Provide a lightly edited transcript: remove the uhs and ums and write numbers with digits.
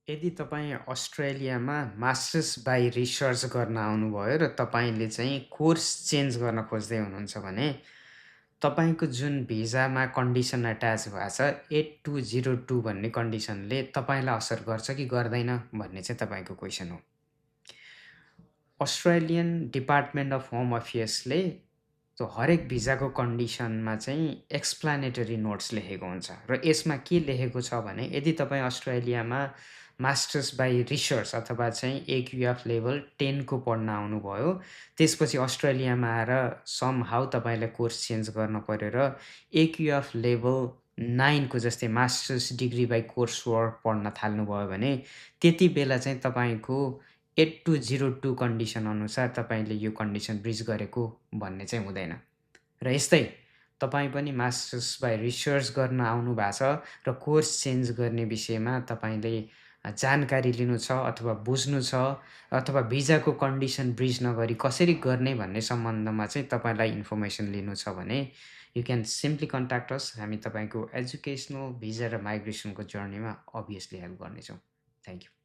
यदि तपाईँ अस्ट्रेलियामा मास्टर्स बाई रिसर्च गर्न आउनुभयो र तपाईँले चाहिँ कोर्स चेन्ज गर्न खोज्दै हुनुहुन्छ भने, तपाईँको जुन भिजामा कन्डिसन अट्याच भएको छ 8202 भन्ने कन्डिसनले तपाईँलाई असर गर्छ कि गर्दैन भन्ने चाहिँ तपाईँको क्वेसन हो। अस्ट्रेलियन डिपार्टमेन्ट अफ होम अफेयर्सले त्यो हरेक भिजाको कन्डिसनमा चाहिँ एक्सप्लानेटरी नोट्स लेखेको हुन्छ र यसमा के लेखेको छ भने यदि तपाईँ अस्ट्रेलियामा मास्टर्स बाई रिसर्च अथवा चाहिँ AQF लेभल 10 को पढ्न आउनुभयो, त्यसपछि अस्ट्रेलियामा आएर सम हाउ तपाईँलाई कोर्स चेन्ज गर्न पर्यो र AQF लेभल 9 को जस्तै masters degree by course work पढ्न थाल्नुभयो भने त्यति बेला चाहिँ तपाईँको 8202 कन्डिसन अनुसार तपाईँले यो कन्डिसन ब्रिज गरेको भन्ने चाहिँ हुँदैन। र यस्तै तपाईँ पनि मास्टर्स बाई रिसर्च गर्न आउनु भएको छ र कोर्स चेन्ज गर्ने विषयमा तपाईँले जानकारी लिनु छ अथवा बुझ्नु छ अथवा भिजाको कन्डिसन ब्रिज नगरी कसरी गर्ने भन्ने सम्बन्धमा चाहिँ तपाईँलाई इन्फर्मेसन लिनु छ भने यु क्यान सिम्पली कन्ट्याक्ट अस। हामी तपाईँको एजुकेसनल भिजा र माइग्रेसनको जर्नीमा अभियसली हेल्प गर्नेछौँ। Thank you.